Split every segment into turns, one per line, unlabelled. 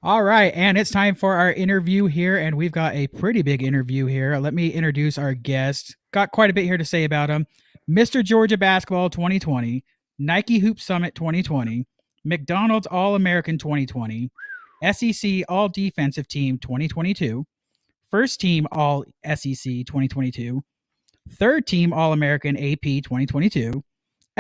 All right, and it's time for our interview here, and we've got a pretty big interview here. Let me introduce our guest. Got quite a bit here to say about him. Mr. Georgia Basketball 2020, Nike Hoop Summit 2020, McDonald's All-American 2020, SEC All Defensive Team 2022, First Team All SEC 2022, Third Team All American AP 2022,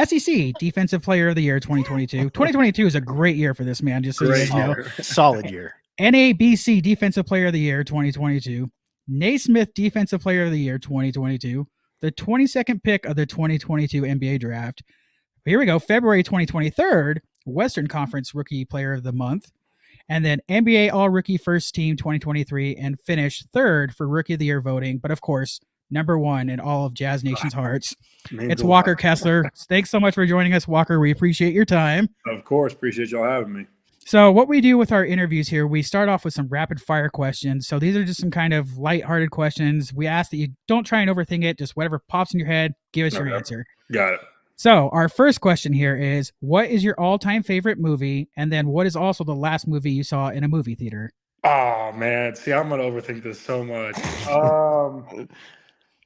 SEC Defensive Player of the Year 2022. 2022 is a great year for this man, just so you guys know.
Solid year.
NABC Defensive Player of the Year 2022, Naismith Defensive Player of the Year 2022, the 22nd pick of the 2022 NBA Draft. Here we go, February 2023, Western Conference Rookie Player of the Month, and then NBA All-Rookie First Team 2023, and finished third for Rookie of the Year voting, but of course, number one in all of Jazz Nation's hearts. It's Walker Kessler. Thanks so much for joining us, Walker. We appreciate your time.
Of course. Appreciate y'all having me.
So what we do with our interviews here, we start off with some rapid fire questions. So these are just some kind of lighthearted questions. We ask that you don't try and overthink it. Just whatever pops in your head, give us your answer.
Got it.
So our first question here is, what is your all-time favorite movie? And then what is also the last movie you saw in a movie theater?
Oh, man. See, I'm going to overthink this so much.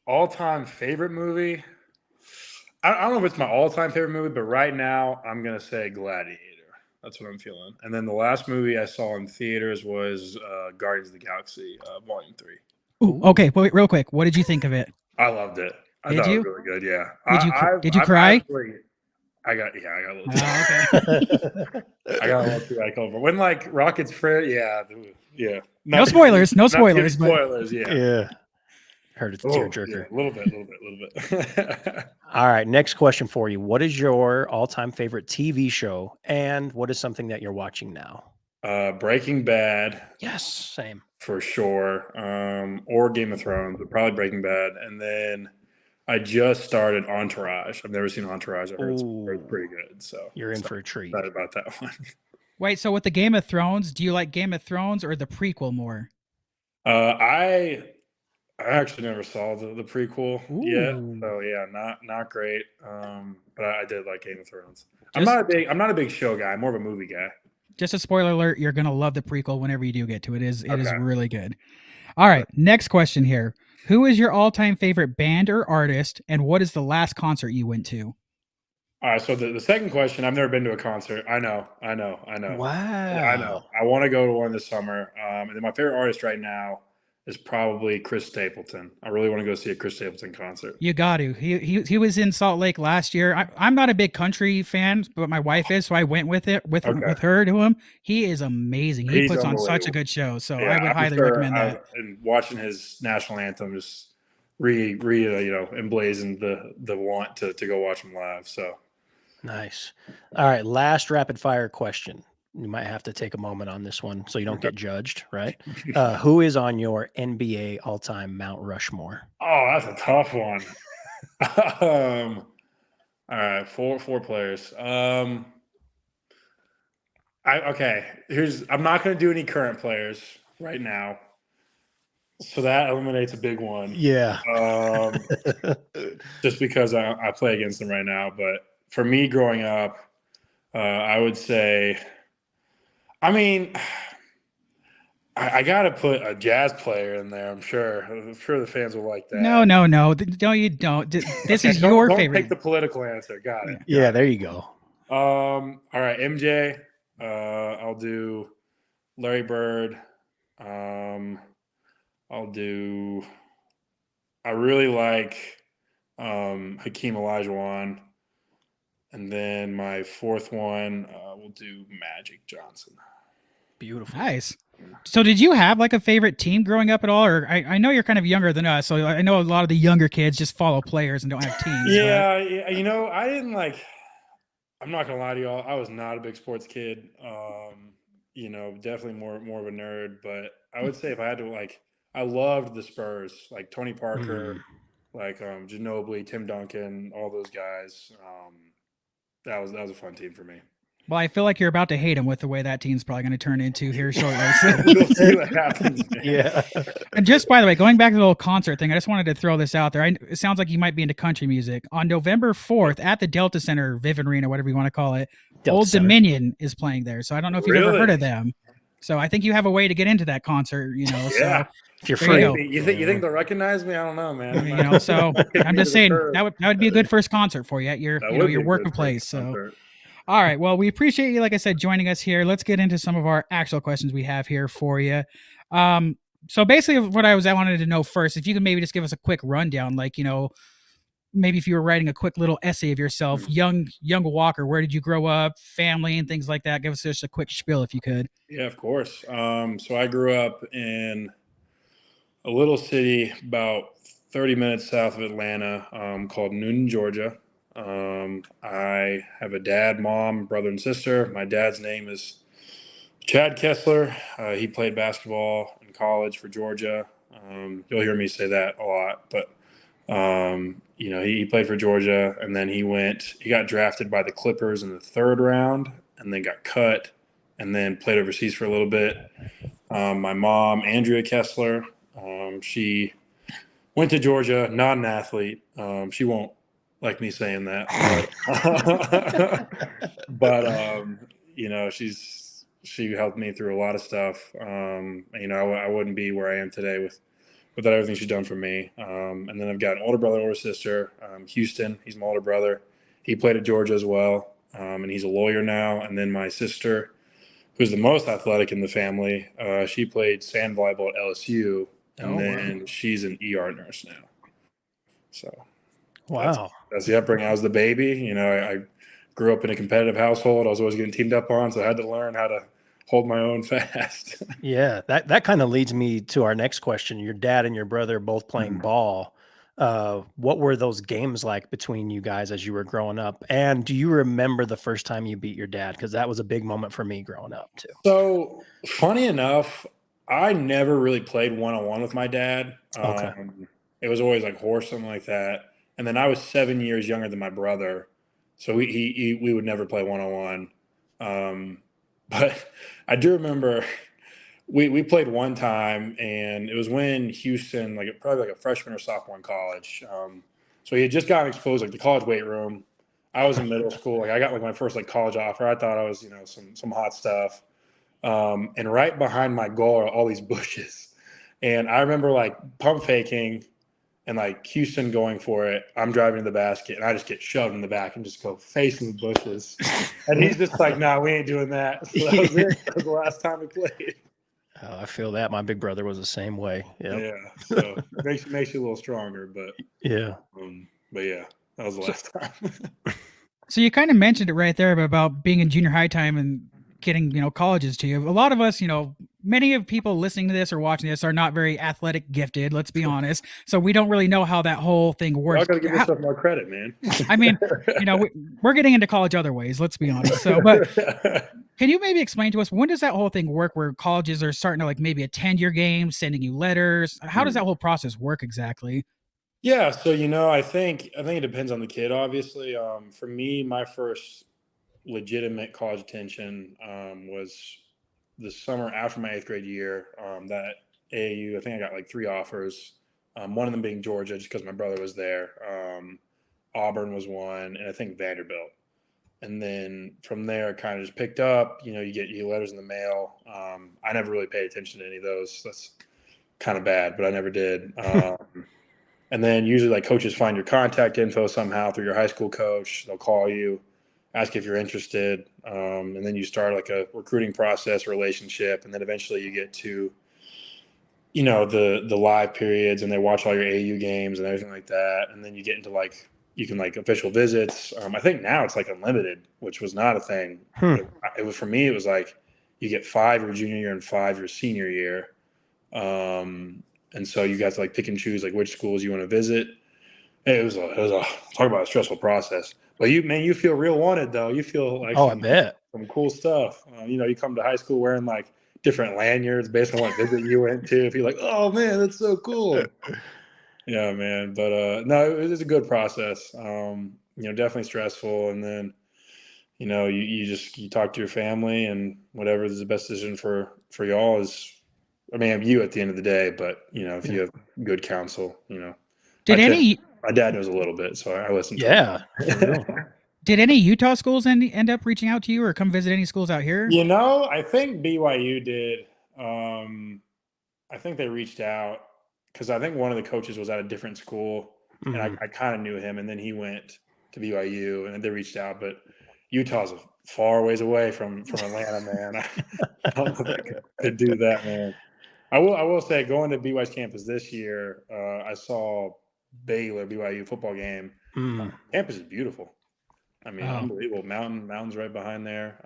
All-time favorite movie? I don't know if it's my all-time favorite movie, but right now I'm going to say Gladiator. That's what I'm feeling. And then the last movie I saw in theaters was Guardians of the Galaxy Volume 3.
Ooh, okay, wait, real quick. What did you think of it?
I loved it. I
thought
it was really good, yeah.
Did you cry?
I got a little okay. I got a little too like over. When like Rocket's Fair, yeah.
No spoilers,
spoilers, yeah.
Yeah. Heard it's a tearjerker.
Yeah, a little bit.
All right, next question for you. What is your all-time favorite TV show, and what is something that you're watching now?
Breaking Bad.
Yes, same.
For sure. Or Game of Thrones, but probably Breaking Bad. And then I just started Entourage. I've never seen Entourage. I heard it's pretty good. So
you're in for a treat.
Excited about that one.
Wait, so with the Game of Thrones, do you like Game of Thrones or the prequel more?
I actually never saw the prequel yet. So yeah, not great. But I did like Game of Thrones. I'm not a big show guy. I'm more of a movie guy.
Just a spoiler alert, you're going to love the prequel whenever you do get to it. It is really good. All right, next question here. Who is your all-time favorite band or artist, and what is the last concert you went to?
All right, so the second question, I've never been to a concert. I know.
Wow.
I know. I want to go to one this summer. And then my favorite artist right now is probably Chris Stapleton. I really want to go see a Chris Stapleton concert.
You got to. He was in Salt Lake last year. I'm not a big country fan, but my wife is, so I went with her to him. He is amazing. He puts on such a good show, so I would highly recommend that.
And watching his national anthem just emblazoned the want to go watch him live. So
nice. All right, last rapid fire question. You might have to take a moment on this one so you don't get judged, right? Who is on your NBA all-time Mount Rushmore?
Oh, that's a tough one. All right, four players. I'm not going to do any current players right now, so that eliminates a big one.
Yeah.
Just because I play against them right now, but for me growing up, I would say. I mean, I got to put a jazz player in there, I'm sure. I'm sure the fans will like that.
No. No, you don't. This is your favorite.
Don't take the political answer. Got it.
Yeah, there you go.
All right, MJ. I'll do Larry Bird. I really like Hakeem Olajuwon. And then my fourth one, we'll do Magic Johnson.
Beautiful.
Nice. So did you have like a favorite team growing up at all? Or I know you're kind of younger than us, so I know a lot of the younger kids just follow players and don't have teams.
Yeah. I didn't like – I'm not going to lie to y'all. I was not a big sports kid. Definitely more of a nerd. But I would say if I had to like – I loved the Spurs, like Tony Parker, like Ginobili, Tim Duncan, all those guys. That was a fun team for me.
Well, I feel like you're about to hate him with the way that team's probably going to turn into here shortly.
We'll see what happens.
Yeah.
And just by the way, going back to the little concert thing, I just wanted to throw this out there. It sounds like you might be into country music. On November 4th at the Delta Center, Vivint Arena, whatever you want to call it, Old Dominion is playing there. So I don't know if you've ever heard of them. So I think you have a way to get into that concert, you know.
Yeah.
So
If you're
there
free.
you go.
You think they'll recognize me? I don't know, man.
You know, so
Kick
I'm
me
just
to the
saying
curb.
that would be a good first concert for you at your
That
you know
would be
your
a
working
good
place.
first
So
concert.
all right, well, we appreciate you, like I said, joining us here. Let's get into some of our actual questions we have here for you. So basically, what I wanted to know first, if you could maybe just give us a quick rundown, like, you know, maybe if you were writing a quick little essay of yourself, young Walker, where did you grow up, family, and things like that. Give us just a quick spiel if you could.
Yeah, of course. So I grew up in a little city about 30 minutes south of Atlanta called Newton, Georgia. I have a dad, mom, brother, and sister. My dad's name is Chad Kessler. He played basketball in college for Georgia. You'll hear me say that a lot, but you know, he played for Georgia, and then he got drafted by the Clippers in the 3rd round, and then got cut, and then played overseas for a little bit. My mom, Andrea Kessler, she went to Georgia, not an athlete. She won't like me saying that, but you know, she helped me through a lot of stuff. You know, I wouldn't be where I am today without everything she's done for me. And then I've got an older brother, older sister, Houston. He's my older brother. He played at Georgia as well, and he's a lawyer now. And then my sister, who's the most athletic in the family, she played sand volleyball at LSU, and then she's an ER nurse now. So,
wow,
that's the upbringing. I was the baby. You know, I grew up in a competitive household. I was always getting teamed up on, so I had to learn how to hold my own fast.
Yeah, that kind of leads me to our next question. Your dad and your brother both playing ball. What were those games like between you guys as you were growing up? And do you remember the first time you beat your dad? Because that was a big moment for me growing up too.
So, funny enough, I never really played one-on-one with my dad.
Okay.
It was always like horse, something like that. And then I was 7 years younger than my brother, so we would never play one-on-one. But I do remember we played one time, and it was when Houston, like probably like a freshman or sophomore in college. So he had just gotten exposed, like the college weight room. I was in middle school. Like I got like my first like college offer. I thought I was, you know, some hot stuff. And right behind my goal are all these bushes. And I remember like pump faking and like Houston going for it. I'm driving to the basket, and I just get shoved in the back and just go facing the bushes. And he's just like, "Nah, we ain't doing that." So that was it. That was the last time we played.
Oh, I feel that. My big brother was the same way. Yep.
Yeah. So makes you a little stronger, but
yeah.
Yeah, that was the last time.
So you kind of mentioned it right there about being in junior high time and getting, you know, colleges to you. A lot of us, you know, many of people listening to this or watching this are not very athletic gifted, let's be honest. So we don't really know how that whole thing works.
I got to give yourself more credit, man.
I mean, you know, we're getting into college other ways, let's be honest. So, but can you maybe explain to us, when does that whole thing work where colleges are starting to like maybe attend your games, sending you letters? How does that whole process work exactly?
Yeah, so you know, I think it depends on the kid, obviously. For me, my first legitimate college attention was the summer after my 8th grade year. That AAU, I think I got like 3 offers. One of them being Georgia, just because my brother was there. Auburn was one, and I think Vanderbilt. And then from there, it kind of just picked up. You know, you get letters in the mail. I never really paid attention to any of those. That's kind of bad, but I never did. And then usually like coaches find your contact info somehow through your high school coach. They'll call you, ask if you're interested. And then you start like a recruiting process, relationship. And then eventually you get to, you know, the live periods, and they watch all your AU games and everything like that. And then you get into like, you can like official visits. I think now it's like unlimited, which was not a thing. It was, for me, it was like you get 5 your junior year and 5 your senior year. And so you guys like pick and choose like which schools you want to visit. It was a talk about a stressful process. But you feel real wanted though. You feel like
I bet
some cool stuff. You know, you come to high school wearing like different lanyards based on what visit you went to. If you're like, oh man, that's so cool. Yeah, man. But no, it was a good process. You know, definitely stressful. And then, you know, you talk to your family, and whatever is the best decision for y'all is, I mean, you at the end of the day, but you know, if you have good counsel, you know.
Did
My dad knows a little bit, so I listen to him.
for real.
Did any Utah schools end up reaching out to you or come visit any schools out here?
I think BYU did. I think they reached out because I think one of the coaches was at a different school, and I kind of knew him, and then he went to BYU, and they reached out. But Utah's a far ways away from Atlanta, man. I don't know if I could do that, man. I will say, going to BYU's campus this year, I saw Baylor BYU football game. Campus is beautiful. I mean, unbelievable. Mountains right behind there.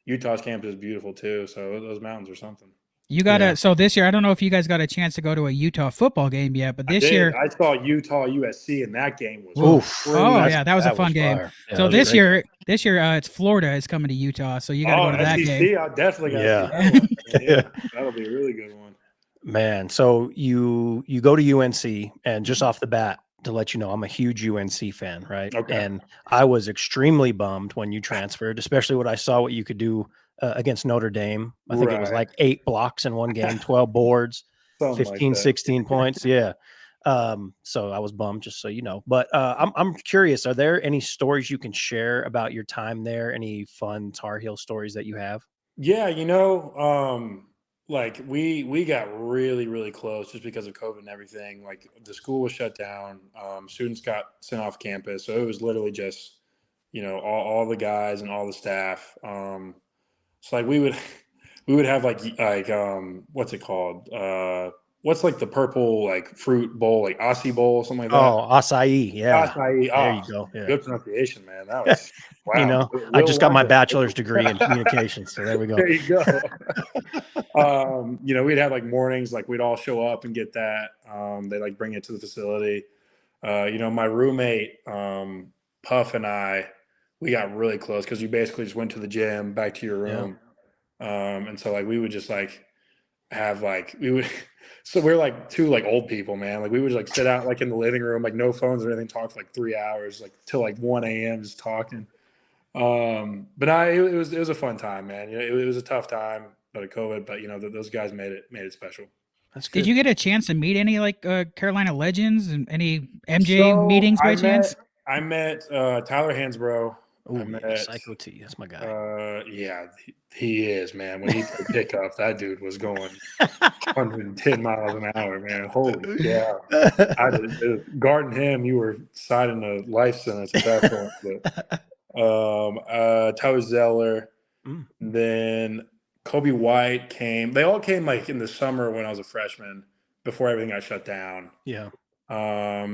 Utah's campus is beautiful too. So those mountains are something.
You got so this year, I don't know if you guys got a chance to go to a Utah football game yet, but this year
I saw Utah USC, and that game was
that was a fun game.
Yeah,
so this year it's Florida is coming to Utah, so you got to go to that game.
I definitely got to see that one. That'll be a really good one.
Man, so you go to UNC, and just off the bat, to let you know, I'm a huge UNC fan, right?
Okay.
And I was extremely bummed when you transferred, especially when I saw what you could do against Notre Dame. I think it was like 8 blocks in one game, 12 boards, 15, 16 points. Yeah. So I was bummed, just so you know. But I'm curious, are there any stories you can share about your time there? Any fun Tar Heel stories that you have?
Yeah, like we got really, really close just because of COVID and everything. Like the school was shut down. Students got sent off campus. So it was literally just, all the guys and all the staff. So like we would have like what's it called? What's like the purple like fruit bowl, like Aussie bowl, something like that?
Oh, acai. Yeah.
Acai.
There you go. Yeah.
Good pronunciation, man. That was wow.
I just got my bachelor's degree in communications, so there we go.
There you go. We'd have like mornings, like we'd all show up and get that. They like bring it to the facility. My roommate, Puff, and we got really close because you basically just went to the gym, back to your room. Yeah. And so like we would just like have like so we're like two like old people, man. Like we would like sit out like in the living room, like no phones or anything, talk for like 3 hours, like till like 1 a.m. just talking. But it was a fun time, man. It was a tough time, but COVID. But those guys made it special.
That's good.
Did you get a chance to meet any like Carolina legends and any MJ meetings by chance?
I met Tyler Hansbrough.
Psycho T. That's my guy.
Yeah, he is, man. When he played pickup, that dude was going 110 miles an hour, man. Holy cow. Guarding him, you were signing a life sentence at that point. But, Tyler Zeller, then Kobe White came. They all came like in the summer when I was a freshman before everything got shut down.
Yeah.
I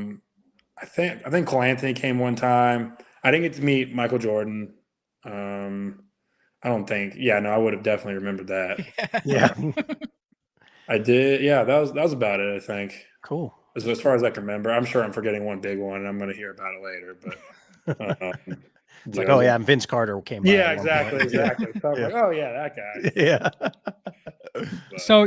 think Cole Anthony came one time. I didn't get to meet Michael Jordan. I don't think. Yeah, no, I would have definitely remembered that.
Yeah.
I did. Yeah, that was about it, I think.
Cool.
As far as I can remember. I'm sure I'm forgetting one big one, and I'm going to hear about it later. But
it's like, and Vince Carter came by.
Yeah, exactly. So I'm like, oh, yeah, that guy.
Yeah.
So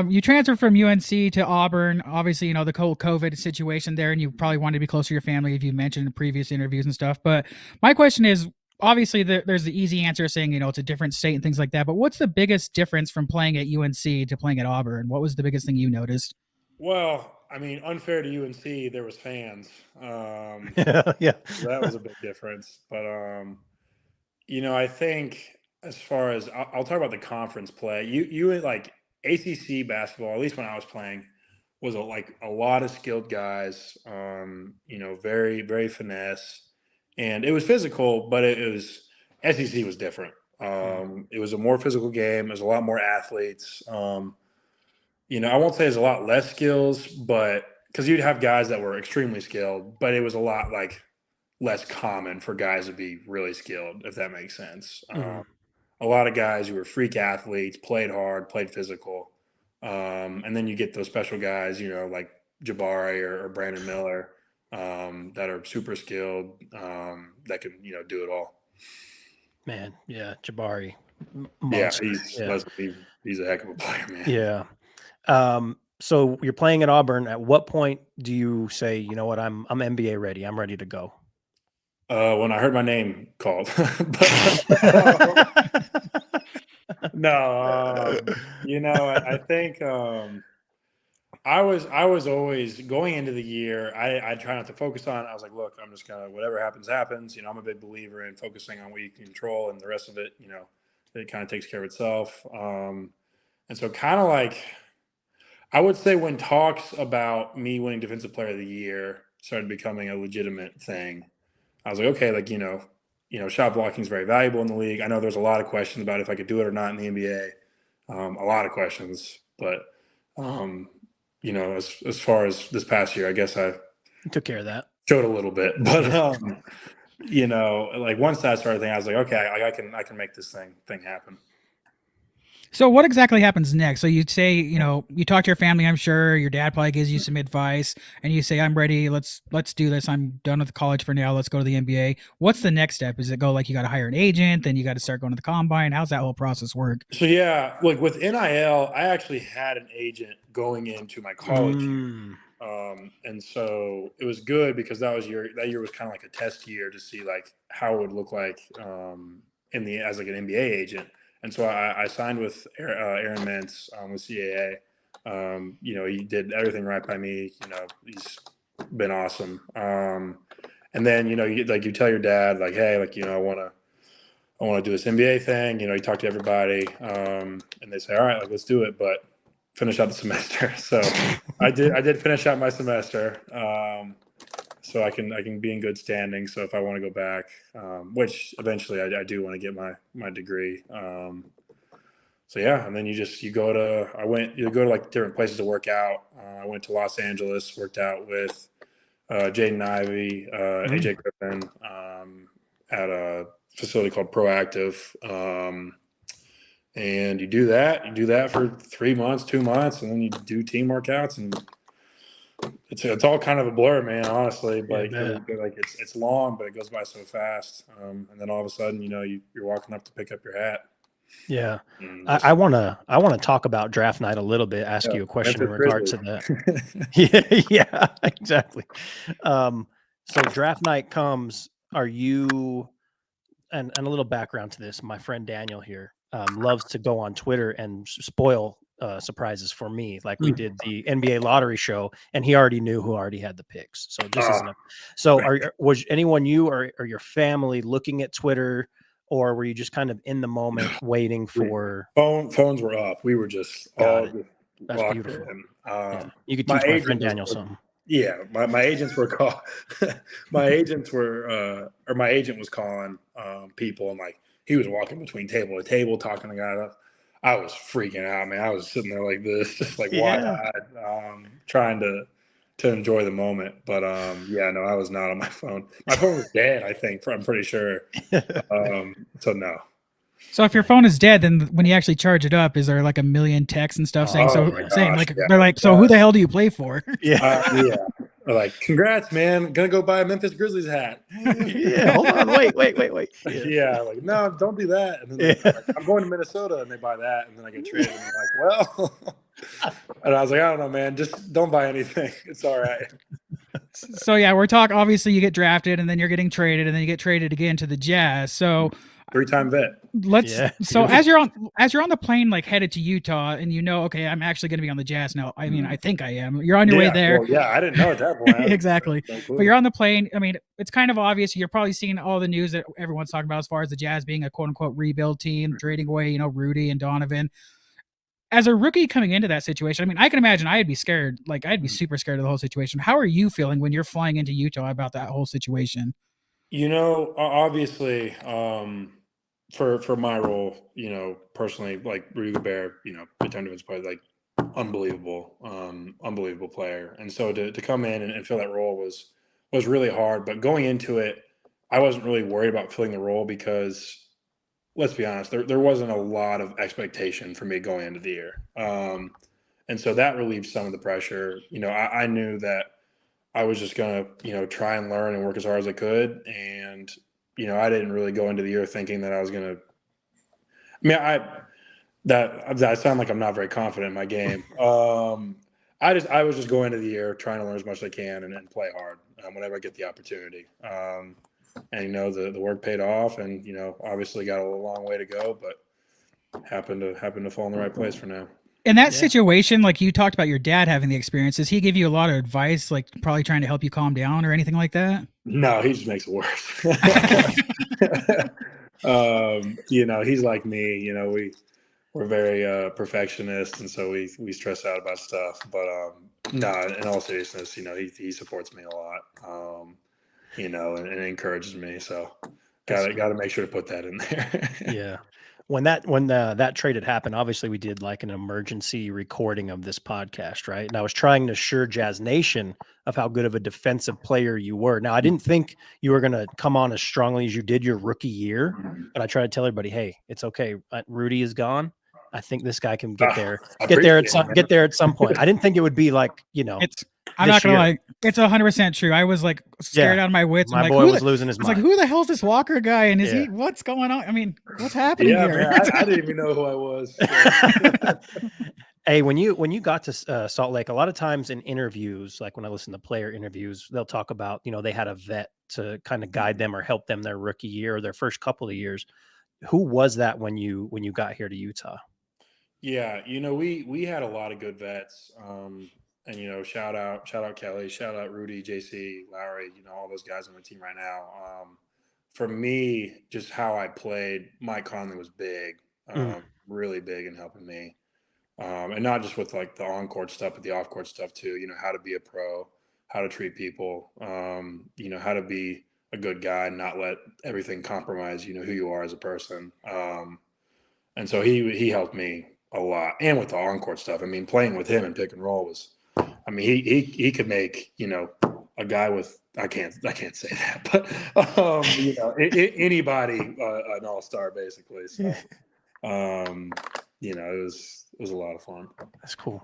you transferred from UNC to Auburn. Obviously, the whole COVID situation there, and you probably wanted to be closer to your family, if you mentioned in previous interviews and stuff. But my question is, obviously, there's the easy answer saying, it's a different state and things like that. But what's the biggest difference from playing at UNC to playing at Auburn? What was the biggest thing you noticed?
Well, I mean, unfair to UNC, there was fans.
Yeah.
So that was a big difference. But, I think as far as I'll talk about the conference play, you like ACC basketball, at least when I was playing, was a lot of skilled guys, very, very finesse. And it was physical, but SEC was different. It was a more physical game. There's a lot more athletes. I won't say there's a lot less skills, but because you'd have guys that were extremely skilled, but it was a lot like less common for guys to be really skilled, if that makes sense. A lot of guys who were freak athletes, played hard, played physical. And then you get those special guys, like Jabari or Brandon Miller, that are super skilled, that can, do it all.
Man, yeah, Jabari.
Monster. Yeah, he's a heck of a player, man.
Yeah. So you're playing at Auburn. At what point do you say, you know what, I'm NBA ready. I'm ready to go?
When I heard my name called. No, I think I was always going into the year. I try not to focus on it. I was like, look, I'm just gonna whatever happens, happens. I'm a big believer in focusing on what you can control, and the rest of it, it kind of takes care of itself. And so, kind of like I would say, when talks about me winning Defensive Player of the Year started becoming a legitimate thing, I was like, okay, like shot blocking is very valuable in the league. I know there's a lot of questions about if I could do it or not in the NBA. A lot of questions, but as far as this past year, I guess I
took care of that.
Showed a little bit, but like once that started, I was like, okay, I can make this thing happen.
So what exactly happens next? So you say, you talk to your family, I'm sure your dad probably gives you some advice, and you say, I'm ready. Let's do this. I'm done with college for now. Let's go to the NBA. What's the next step? Is it go like you got to hire an agent, then you got to start going to the combine? How's that whole process work?
So yeah, like with NIL, I actually had an agent going into my college year. And so it was good because that year was kind of like a test year to see like how it would look like as like an NBA agent. And so I signed with Aaron Mintz with CAA. He did everything right by me. He's been awesome. And then you tell your dad like, hey, like I want to do this NBA thing. You talk to everybody, and they say, all right, like let's do it, but finish out the semester. So I did finish out my semester, so I can be in good standing. So if I want to go back, which eventually I do want to get my degree. So yeah, and then you go to like different places to work out. I went to Los Angeles, worked out with Jaden Ivey, AJ Griffin at a facility called Proactive. And you do that for 3 months, 2 months, and then you do team workouts, and it's all kind of a blur, man, honestly. But like it's long, but it goes by so fast. And then all of a sudden, you're walking up to pick up your hat.
Yeah. I want to talk about draft night a little bit, ask you a question in regard to that. Yeah, exactly. So draft night comes, are you, and a little background to this, my friend Daniel here loves to go on Twitter and spoil surprises for me. Like we did the NBA lottery show and he already knew who already had the picks. So this isn't was anyone you or your family looking at Twitter, or were you just kind of in the moment waiting for
phones were up? We were just all
that's beautiful. You could teach my friend Daniel something.
Yeah, my agents were call my agent was calling people, and like he was walking between table to table talking to guys. I was freaking out, man. I was sitting there like this, just like wide-eyed, trying to enjoy the moment. But no, I was not on my phone. My phone was dead, I think. I'm pretty sure. So no.
So if your phone is dead, then when you actually charge it up, is there like a million texts and stuff saying they're like, so who the hell do you play for?
Yeah. Like, congrats, man. Gonna go buy a Memphis Grizzlies hat.
Yeah, hold on. Wait.
Yeah, like, no, don't do that. And then like, I'm going to Minnesota, and they buy that, and then I get traded. And I'm like, well, and I was like, I don't know, man. Just don't buy anything. It's all right.
So yeah, we're talking. Obviously, you get drafted, and then you're getting traded, and then you get traded again to the Jazz. So
3-time vet.
So as you're on the plane, like headed to Utah, and okay, I'm actually going to be on the Jazz now. I mean, I think I am. You're on your way there.
Well, I didn't know at that point.
Exactly. But you're on the plane. I mean, it's kind of obvious. You're probably seeing all the news that everyone's talking about as far as the Jazz being a quote unquote rebuild team, trading away, Rudy and Donovan. As a rookie coming into that situation, I mean, I can imagine I'd be scared. Like, I'd be super scared of the whole situation. How are you feeling when you're flying into Utah about that whole situation?
Obviously, for my role, personally, like Rudy Gobert, Big Time Defense player, like unbelievable player. And so to come in and fill that role was really hard. But going into it, I wasn't really worried about filling the role because, let's be honest, there wasn't a lot of expectation for me going into the year. And so that relieved some of the pressure. I knew that I was just going to, try and learn and work as hard as I could. And, I didn't really go into the year thinking that I was going to, that sound like I'm not very confident in my game. I was just going into the year trying to learn as much as I can and play hard whenever I get the opportunity. And the work paid off, and obviously got a long way to go, but happened to fall in the right place for now.
In that situation, like you talked about your dad having the experience, does he give you a lot of advice, like probably trying to help you calm down or anything like that?
No, he just makes it worse. He's like me. We're very perfectionist, and so we stress out about stuff. But no, in all seriousness, he supports me a lot. And encourages me. So got to make sure to put that in there.
Yeah. When that trade had happened, obviously we did like an emergency recording of this podcast, right? And I was trying to assure Jazz Nation of how good of a defensive player you were. Now, I didn't think you were going to come on as strongly as you did your rookie year, but I try to tell everybody, hey, it's okay. Rudy is gone. I think this guy can get there at some point. I didn't think it would be like,
I'm not gonna lie, it's 100% true. I was like scared out of my wits.
My boy was losing his mind.
Like, who the hell's this Walker guy? And is he? What's going on? I mean, what's happening here?
Man, I didn't even know who I was.
Hey, when you got to Salt Lake, a lot of times in interviews, like when I listen to player interviews, they'll talk about they had a vet to kind of guide them or help them their rookie year or their first couple of years. Who was that when you got here to Utah?
Yeah, we had a lot of good vets. And shout out Kelly, shout out Rudy, JC, Lowry, all those guys on the team right now. For me, just how I played, Mike Conley was big, really big in helping me. And not just with like the on-court stuff, but the off-court stuff too, how to be a pro, how to treat people, how to be a good guy and not let everything compromise, who you are as a person. And so he helped me a lot. And with the on-court stuff, I mean, playing with him in pick and roll was, I mean, he could make, a guy with, I can't say that, but, anybody, an all-star basically. So, it was a lot of fun.
That's cool.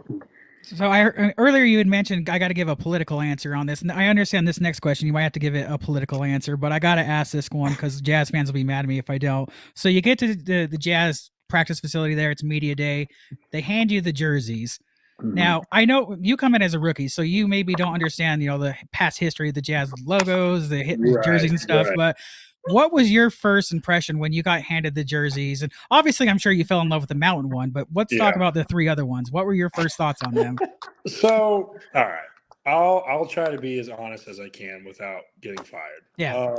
So earlier you had mentioned I got to give a political answer on this, and I understand this next question you might have to give it a political answer, but I got to ask this one because Jazz fans will be mad at me if I don't. So you get to the Jazz practice facility there, it's media day, they hand you the jerseys. Mm-hmm. Now I know you come in as a rookie, so you maybe don't understand the past history of the Jazz logos, the jerseys and stuff, but what was your first impression when you got handed the jerseys? And obviously, I'm sure you fell in love with the Mountain one, but let's talk about the three other ones. What were your first thoughts on them?
So, all right, I'll try to be as honest as I can without getting fired.
Yeah,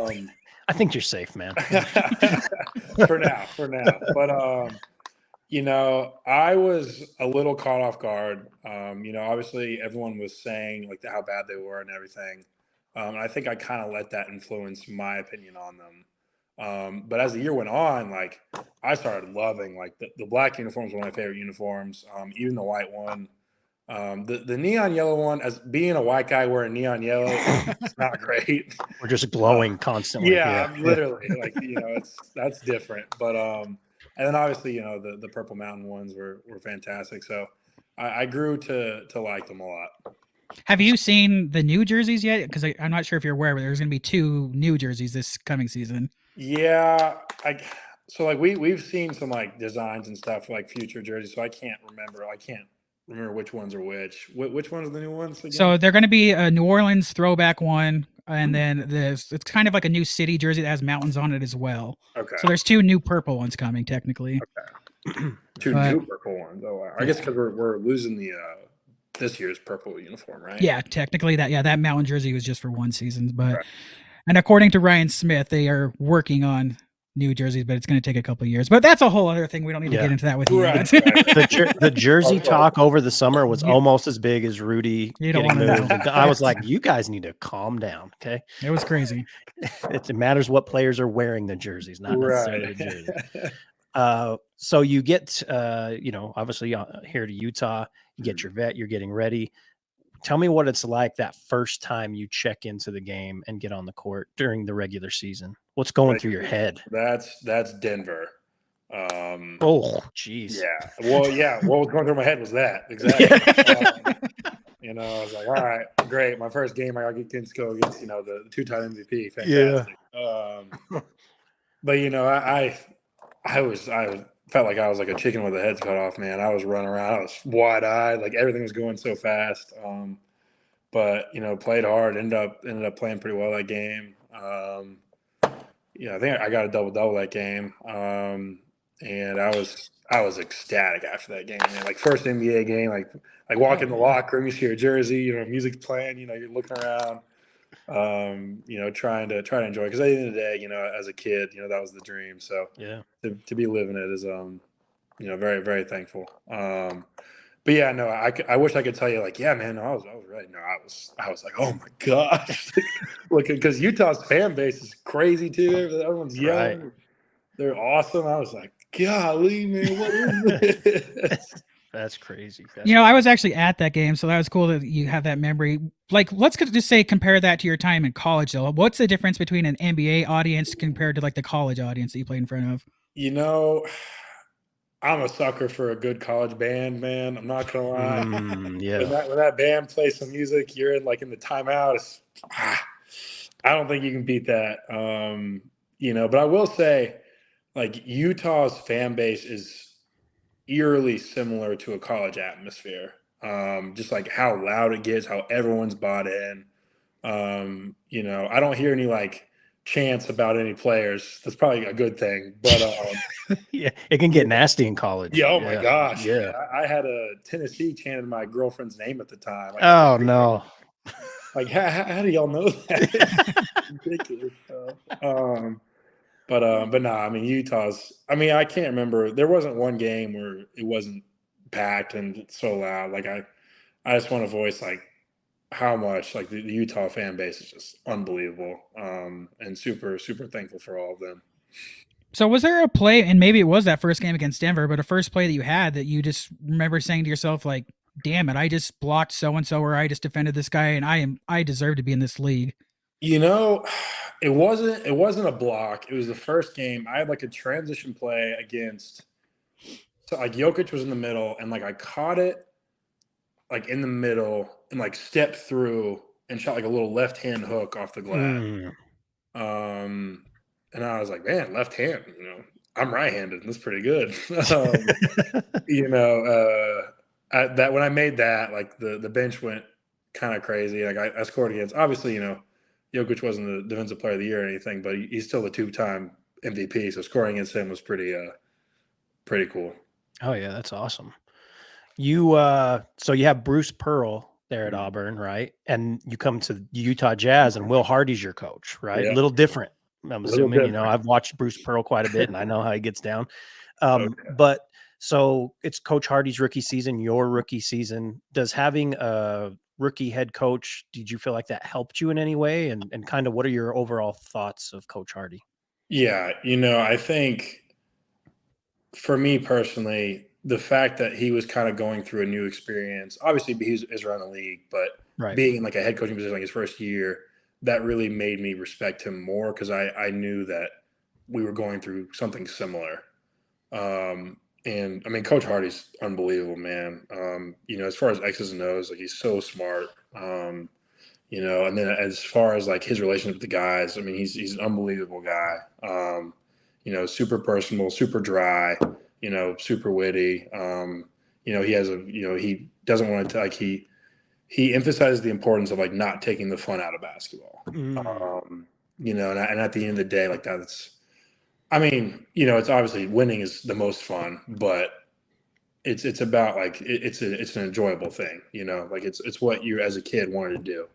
I think you're safe, man.
for now. But I was a little caught off guard. Obviously, everyone was saying like how bad they were and everything. I think I kind of let that influence my opinion on them. But as the year went on, like I started loving like the black uniforms were my favorite uniforms. Even the white one, the neon yellow one. As being a white guy wearing neon yellow, it's not great.
We're just glowing constantly.
Yeah, literally. Like that's different. But and then obviously the Purple Mountain ones were fantastic. So I grew to like them a lot.
Have you seen the new jerseys yet? Because I'm not sure if you're aware, but there's going to be 2 new jerseys this coming season.
Yeah, so like we've seen some like designs and stuff for like future jerseys. So I can't remember which ones are which. Which ones are the new ones again?
So they're going to be a New Orleans throwback one, and then it's kind of like a new city jersey that has mountains on it as well.
Okay.
So there's 2 new purple ones coming technically.
Okay. 2 new purple ones. Oh, I guess because we're losing the. This year's purple uniform, right?
Yeah, technically that mountain jersey was just for 1 season, but and according to Ryan Smith, they are working on new jerseys, but it's going to take a couple of years. But that's a whole other thing. We don't need to get into that with you.
Right.
The jersey talk over the summer was almost as big as Rudy getting moved. I was like, you guys need to calm down, okay?
It was crazy.
It matters what players are wearing the jerseys, not necessarily the jerseys. So you get, obviously here to Utah, you get your vet, you're getting ready. Tell me what it's like that first time you check into the game and get on the court during the regular season. What's going through your head?
That's Denver.
Oh, geez.
Yeah. Well, yeah. What was going through my head was that. Exactly. I was like, all right, great. My first game, I get to go against, the 2-time MVP. Fantastic.
Yeah.
But, I felt like I was like a chicken with a head cut off, man. I was running around. I was wide-eyed. Like everything was going so fast. But, played hard, ended up playing pretty well that game. I think I got a double-double that game. and I was ecstatic after that game, man. Like first NBA game, like walk in the locker room, you see your jersey, music's playing, you're looking around, trying to enjoy. Because at the end of the day, as a kid, that was the dream. So
Yeah.
to be living it is, very, very thankful. But yeah, no, I wish I could tell you like, yeah, man, no, I was right. No, I was like, oh my gosh, look, because Utah's fan base is crazy too. Everyone's yelling.
Right.
They're awesome. I was like, golly, man, what is this?
That's crazy.
I was actually at that game, so that was cool that you have that memory. Like, let's just say compare that to your time in college, though. What's the difference between an NBA audience compared to like the college audience that you played in front of?
I'm a sucker for a good college band, man. I'm not gonna lie.
Yeah.
When that band plays some music, you're in the timeout. I don't think you can beat that. But I will say, like Utah's fan base is eerily similar to a college atmosphere. Just like how loud it gets, how everyone's bought in. I don't hear any like chants about any players. That's probably a good thing. But
yeah, it can get nasty in college.
yeah, my gosh.
Yeah.
I had a Tennessee chanting my girlfriend's name at the time. Like,
oh no.
Like how do y'all know that? Ridiculous stuff. But no, I mean Utah's. I mean I can't remember. There wasn't one game where it wasn't packed and so loud. Like I just want to voice like how much like the Utah fan base is just unbelievable. And super super thankful for all of them.
So was there a play, and maybe it was that first game against Denver, but a first play that you had that you just remember saying to yourself like, "Damn it, I just blocked so and so, or I just defended this guy, and I deserve to be in this league."
It wasn't a block. It was the first game. I had like a transition play against. So like Jokic was in the middle, and like I caught it, like in the middle, and like stepped through and shot like a little left hand hook off the glass. And I was like, man, left hand. I'm right handed. That's pretty good. That when I made that, like the bench went kind of crazy. Like I scored against. Obviously, Jokic wasn't the defensive player of the year or anything, but he's still the 2-time MVP. So scoring against him was pretty cool.
Oh yeah, that's awesome. You so you have Bruce Pearl there at Auburn, right? And you come to Utah Jazz, and Will Hardy's your coach, right?
Yeah.
A little different. I'm assuming,
different.
I've watched Bruce Pearl quite a bit, and I know how he gets down.
Okay.
But so it's Coach Hardy's rookie season, your rookie season. Does having a rookie head coach, did you feel like that helped you in any way? And kind of what are your overall thoughts of Coach Hardy?
Yeah, I think for me personally, the fact that he was kind of going through a new experience, obviously he's around the league, but being in like a head coaching position like his first year, that really made me respect him more because I knew that we were going through something similar. And I mean, Coach Hardy's unbelievable, man. As far as X's and O's, like he's so smart. And then as far as like his relationship with the guys, I mean, he's an unbelievable guy. Super personable, super dry, super witty. He has he doesn't want to like he emphasizes the importance of like not taking the fun out of basketball. And at the end of the day, like that's, I mean, it's obviously winning is the most fun, but it's about like it's an enjoyable thing, like it's what you as a kid wanted to do.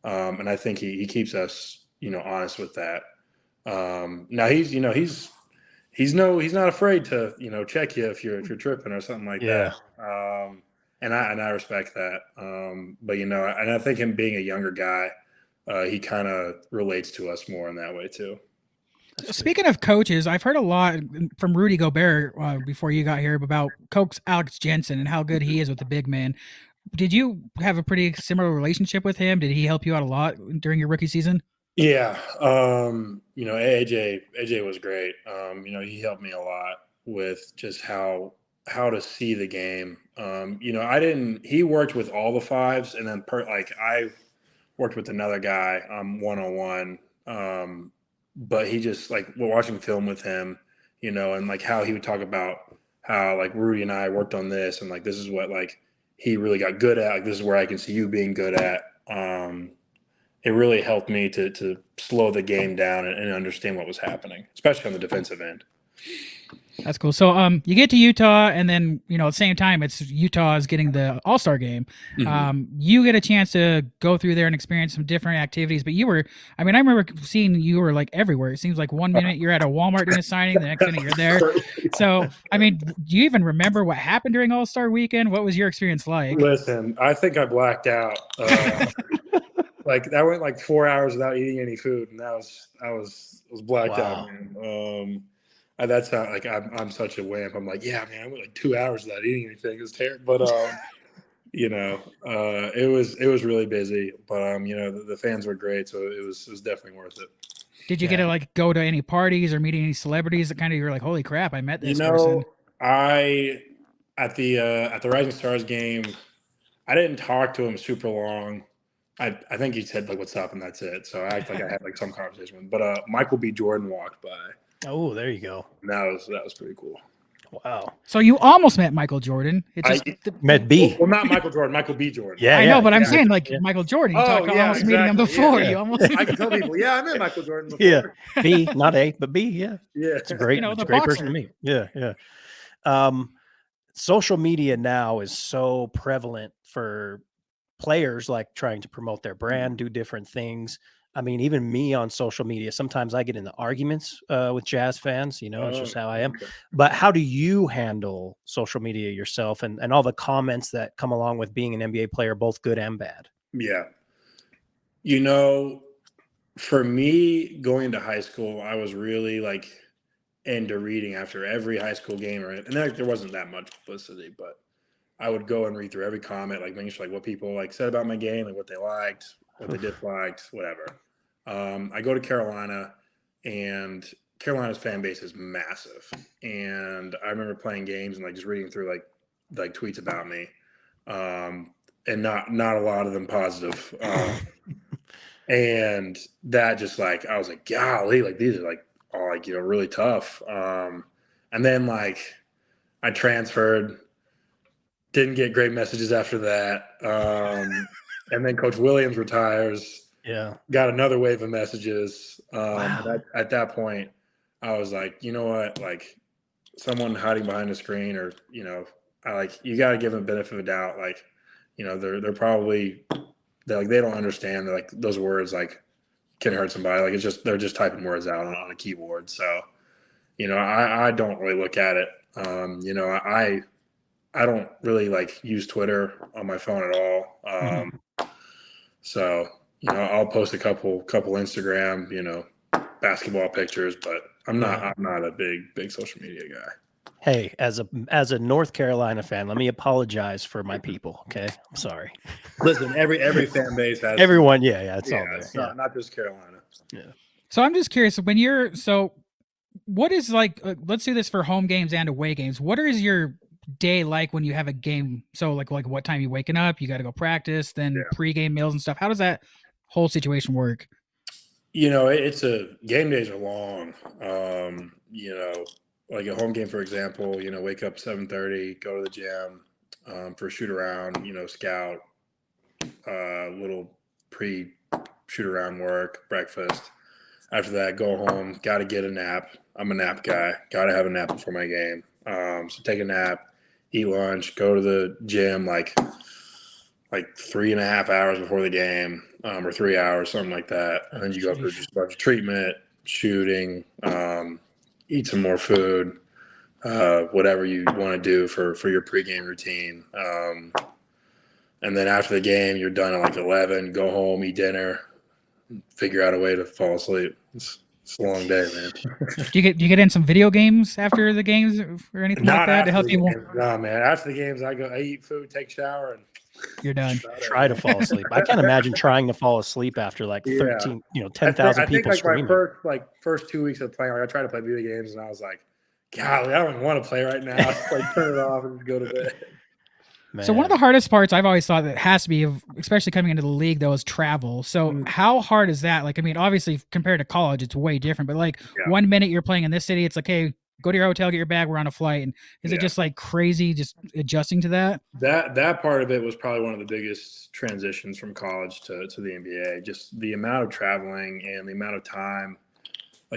And I think he keeps us, honest with that. Now he's not afraid to, check you if you're tripping or something like that. And I respect that. But and I think him being a younger guy, he kind of relates to us more in that way too.
Speaking of coaches, I've heard a lot from Rudy Gobert before you got here about Coach Alex Jensen and how good he is with the big man. Did you have a pretty similar relationship with him? Did he help you out a lot during your rookie season?
Yeah. AJ was great. He helped me a lot with just how to see the game. He worked with all the fives, and then I worked with another guy one-on-one. But he just like we're watching film with him, and like how he would talk about how like Rudy and I worked on this, and like this is what like he really got good at. Like this is where I can see you being good at. It really helped me to slow the game down and understand what was happening, especially on the defensive end.
That's cool. So you get to Utah, and then at the same time it's Utah is getting the All-Star game. You get a chance to go through there and experience some different activities. But I remember seeing you were like everywhere. It seems like one minute you're at a Walmart doing a signing, the next minute you're there. So do you even remember what happened during All-Star weekend? What was your experience like?
Listen, I think I blacked out. Like I went like 4 hours without eating any food, and I was blacked out, man. That's how I'm such a wimp. I'm like, yeah, man, I went like 2 hours without eating anything. It was terrible, but it was really busy, but the fans were great, so it was definitely worth it.
Did you get to go to any parties or meet any celebrities that kind of you're like, holy crap, I met this person?
At the Rising Stars game, I didn't talk to him super long. I think he said like what's up and that's it. So I act like I had like some conversation with him. But Michael B. Jordan walked by.
Oh, there you go.
And that was pretty cool.
Wow.
So you almost met Michael Jordan.
Met B.
Well, not Michael Jordan, Michael B. Jordan.
Yeah, I know, but I'm saying Michael Jordan. You talked about almost meeting him before. You almost.
I can tell people, I met Michael Jordan before.
Yeah, B, not A, but B. Yeah,
yeah.
It's a great, great person to meet. Yeah. Social media now is so prevalent for players like trying to promote their brand, do different things. I mean, even me on social media, sometimes I get into arguments with Jazz fans, it's just how I am.
Okay.
But how do you handle social media yourself and all the comments that come along with being an NBA player, both good and bad?
Yeah. For me, going into high school, I was really into reading after every high school game, and there wasn't that much publicity, but I would go and read through every comment, making sure what people said about my game and what they liked, what they disliked, whatever. I go to Carolina, and Carolina's fan base is massive. And I remember playing games and just reading through like tweets about me, and not a lot of them positive. And that just I was like, golly, these are all really tough. And then I transferred. Didn't get great messages after that. And then Coach Williams retires.
Yeah.
Got another wave of messages.
Wow.
At that point, I was like, you know what? Someone hiding behind a screen or, you got to give them the benefit of the doubt. They're probably, they don't understand that those words can hurt somebody. They're just typing words out on a keyboard. So, I don't really look at it. I don't really use Twitter on my phone at all. So, I'll post a couple Instagram, basketball pictures, but I'm not a big social media guy.
Hey, as a North Carolina fan, let me apologize for my people. Okay. I'm sorry.
Listen, every fan base has
everyone. Yeah. It's all there.
It's not just Carolina.
Yeah.
So I'm just curious what is let's do this for home games and away games. What is your day like when you have a game? So like what time you waking up, you got to go practice, then pregame meals and stuff. How does that whole situation work?
It's game days are long. Like a home game, for example, wake up 7:30, go to the gym for shoot around, scout, little pre shoot around work, breakfast. After that, go home, got to get a nap. I'm a nap guy, got to have a nap before my game. So take a nap, eat lunch, go to the gym like 3.5 hours before the game, or 3 hours, something like that. And then you go through just a bunch of treatment, shooting, eat some more food, whatever you want to do for your pregame routine. And then after the game, you're done at 11, go home, eat dinner, figure out a way to fall asleep. It's a long day, man.
Do you get in some video games after the games or anything like that to help you?
No, man. After the games, I eat food, take a shower, and
you're done.
Try to fall asleep. I can't imagine trying to fall asleep after 13, 10,000 people screaming.
My first 2 weeks of playing, I tried to play video games, and I was like, golly, I don't even want to play right now. Just turn it off and go to bed.
Man.
So one of the hardest parts I've always thought that has to be, especially coming into the league, though, is travel. So how hard is that? Obviously compared to college, it's way different. But 1 minute you're playing in this city, it's hey, go to your hotel, get your bag, we're on a flight. And is it just crazy, just adjusting to that?
That part of it was probably one of the biggest transitions from college to the NBA. Just the amount of traveling and the amount of time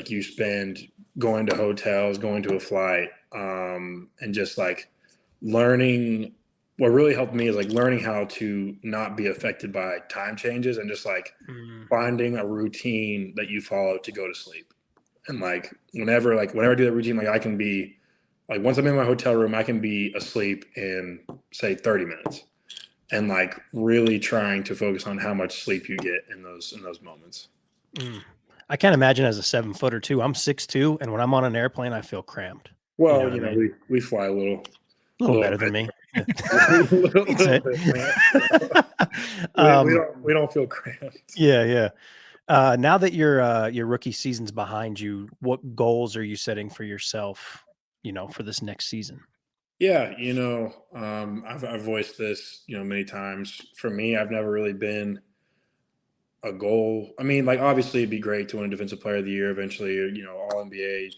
you spend going to hotels, going to a flight. and just like learning. What really helped me is like learning how to not be affected by time changes and just like finding a routine that you follow to go to sleep. And like whenever I do that routine, like I can be like, once I'm in my hotel room, I can be asleep in say 30 minutes, and like really trying to focus on how much sleep you get in those moments.
I can't imagine as a 7-footer too. I'm 6'2", and when I'm on an airplane, I feel cramped.
Well, we fly a little
better than me.
We don't feel cramped.
Yeah. Now that your rookie season's behind you, what goals are you setting for yourself, for this next season?
Yeah, I've voiced this, many times. For me, I've never really been a goal. I mean, like obviously it'd be great to win Defensive Player of the Year eventually, All NBA,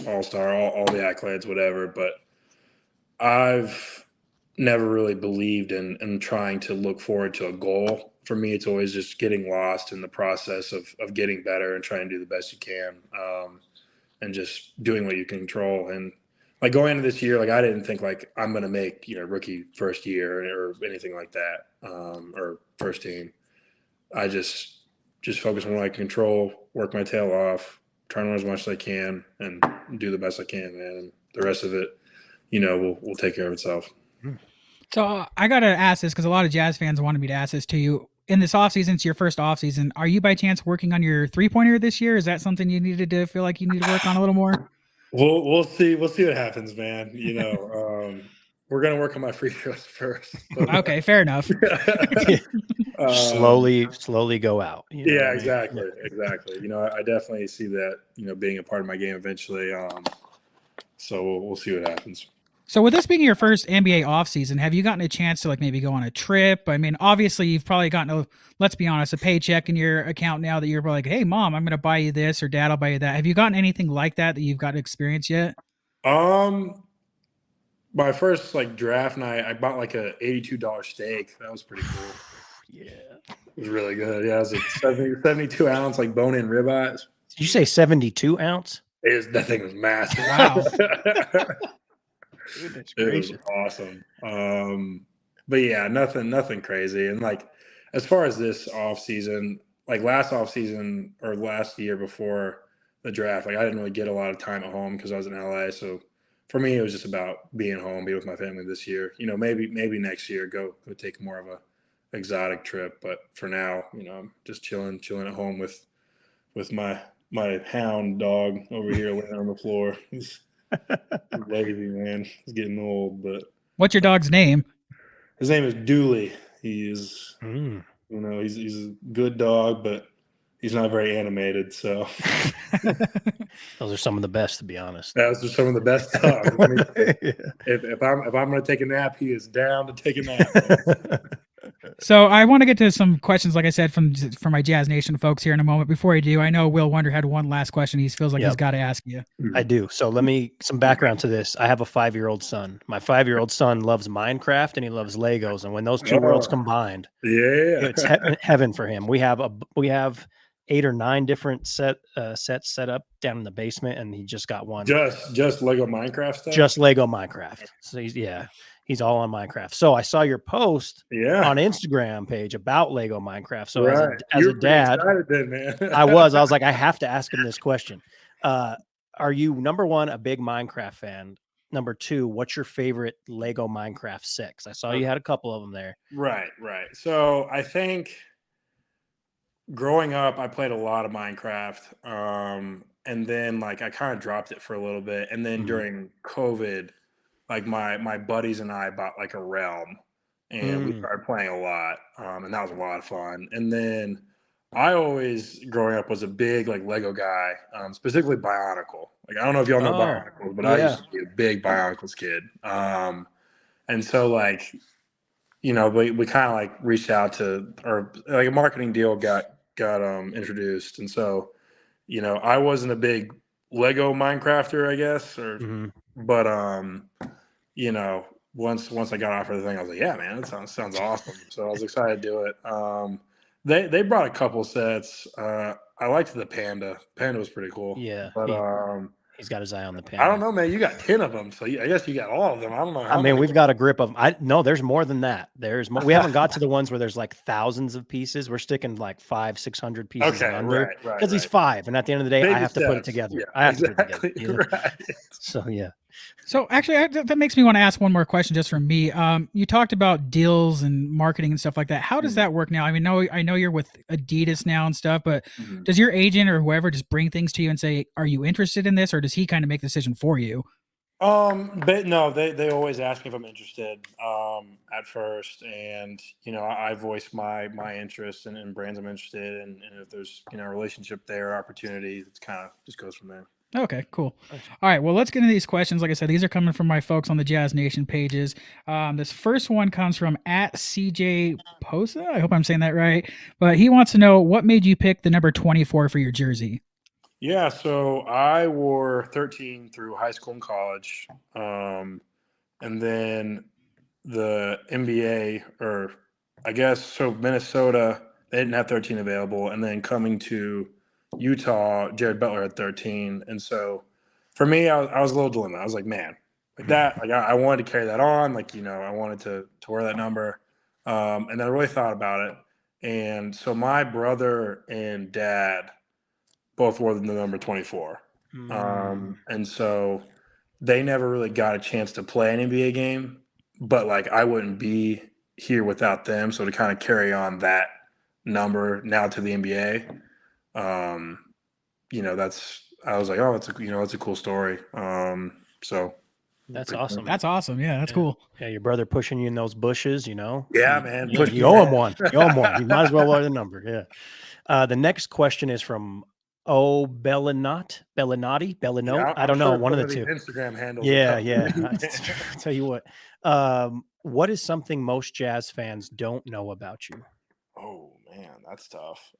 All-Star, all the accolades, whatever. But I've never really believed in trying to look forward to a goal. For me, it's always just getting lost in the process of getting better and trying to do the best you can, and just doing what you can control. And like going into this year, like I didn't think like I'm going to make, rookie first year or anything like that, or first team. I just focus on what I can control, work my tail off, try to learn as much as I can, and do the best I can, man. And the rest of it, will take care of itself.
So I got to ask this because a lot of Jazz fans wanted me to ask this to you. In this offseason, it's your first offseason. Are you by chance working on your three-pointer this year? Is that something you needed to feel like you need to work on a little more?
We'll see. We'll see what happens, man. We're going to work on my free throws first. But,
okay, fair enough.
Slowly go out.
Yeah, exactly. Exactly. I definitely see that, being a part of my game eventually. So we'll see what happens.
So with this being your first NBA offseason, have you gotten a chance to like maybe go on a trip? I mean, obviously you've probably gotten let's be honest, a paycheck in your account now that you're like, hey mom, I'm going to buy you this, or dad, I'll buy you that. Have you gotten anything like that you've got to experience yet?
My first like draft night, I bought like a $82 steak. That was pretty cool.
Yeah.
It was really good. Yeah, it was a 72 ounce like bone-in ribeyes.
Did you say 72 ounce?
That thing was massive.
Wow.
Goodness
It was
gracious.
awesome. But yeah, nothing crazy. And like as far as this off season, like last off season or last year before the draft, like I didn't really get a lot of time at home because I was in LA. So for me, it was just about being home, be with my family this year. Maybe next year go take more of a exotic trip. But for now, I'm just chilling at home with my hound dog over here laying on the floor. He's lazy, man. He's getting old, but
What's your dog's name?
his name is Dooley. He is, he's a good dog, but he's not very animated. So
those are some of the best, to be honest.
Those are some of the best dogs. I mean, if I'm going to take a nap, he is down to take a nap.
So I want to get to some questions, like I said, from my Jazz Nation folks here in a moment. Before I do, I know Will Wonder had one last question. He feels like he's got to ask you.
I do. So some background to this. I have a 5-year-old son. My 5-year-old son loves Minecraft and he loves Legos. And when those two worlds combined, it's heaven for him. We have 8 or 9 different sets set up down in the basement, and he just got one.
Just Lego Minecraft stuff?
Just Lego Minecraft. So he's all on Minecraft. So I saw your post on Instagram page about Lego Minecraft. So as a dad,
then, man.
I was like, I have to ask him this question. Are you, number one, a big Minecraft fan? Number two, what's your favorite Lego Minecraft set? 'Cause I saw you had a couple of them there.
Right. So I think growing up, I played a lot of Minecraft. And then like I kind of dropped it for a little bit. And then during COVID, like my buddies and I bought like a realm, and we started playing a lot. And that was a lot of fun. And then I always, growing up, was a big like Lego guy, specifically Bionicle. Like I don't know if y'all know Bionicles, but I used to be a big Bionicles kid. And so like, we kind of like reached out to, or like a marketing deal got introduced. And so, I wasn't a big Lego Minecrafter, I guess, but once I got offered the thing, I was like, yeah, man, that sounds awesome. So I was excited to do it. They brought a couple sets. I liked the Panda. Panda was pretty cool.
Yeah.
But
He's got his eye on the pin.
I don't know, man. You got 10 of them, so I guess you got all of them. I don't know.
I mean, we've got a grip of. No, there's more than that. There's more. We haven't got to the ones where there's like thousands of pieces. We're sticking like 500-600 pieces and under because he's 5, and at the end of the day,
Baby
I have to put it together.
Yeah,
I have to put it together. You know?
Right.
So yeah.
So actually, that makes me want to ask one more question just from me. You talked about deals and marketing and stuff like that. How does that work now? I mean, I know you're with Adidas now and stuff, but does your agent or whoever just bring things to you and say, "Are you interested in this?" Or does he kind of make the decision for you?
But no, they always ask me if I'm interested at first, and I voice my interest in brands I'm interested in, and if there's a relationship there, opportunity, it's kind of just goes from there.
Okay, cool. All right, well, let's get into these questions. Like I said, these are coming from my folks on the Jazz Nation pages. This first one comes from @CJ Posa. I hope I'm saying that right, but he wants to know what made you pick the number 24 for your jersey.
Yeah, so I wore 13 through high school and college, and then the NBA, or I guess so Minnesota, they didn't have 13 available, and then coming to Utah, Jared Butler had 13, and so for me, I was a little dilemma. I was like, man, like that, like I wanted to carry that on, like I wanted to wear that number, and then I really thought about it, and so my brother and dad both wore the number 24. And so they never really got a chance to play an NBA game, but like I wouldn't be here without them. So to kind of carry on that number now to the NBA, I was like, oh, it's a cool story. So
that's awesome.
That's awesome. Yeah, that's cool.
Yeah, your brother pushing you in those bushes,
Yeah, man.
You owe him one. You owe him one. You might as well wear the number. Yeah. The next question is from Bellinati.
Yeah,
I don't know. One of the two.
Instagram handles.
Yeah. I'll tell you what. What is something most Jazz fans don't know about you?
Oh man, that's tough.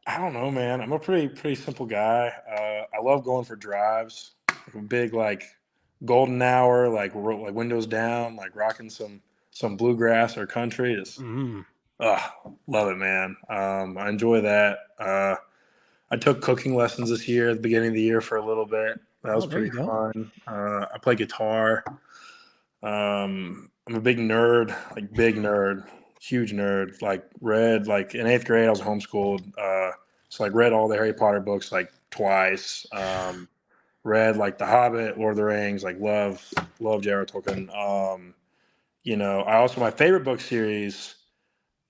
I don't know, man. I'm a pretty simple guy. I love going for drives. Like a big golden hour, like windows down, like rocking some bluegrass or country. Just love it, man. I enjoy that. I took cooking lessons this year at the beginning of the year for a little bit. That was pretty fun. I play guitar. I'm a big nerd, huge nerd. Read in 8th grade, I was homeschooled. So read all the Harry Potter books twice. Read The Hobbit, Lord of the Rings. Love J.R.R. Tolkien. I also, my favorite book series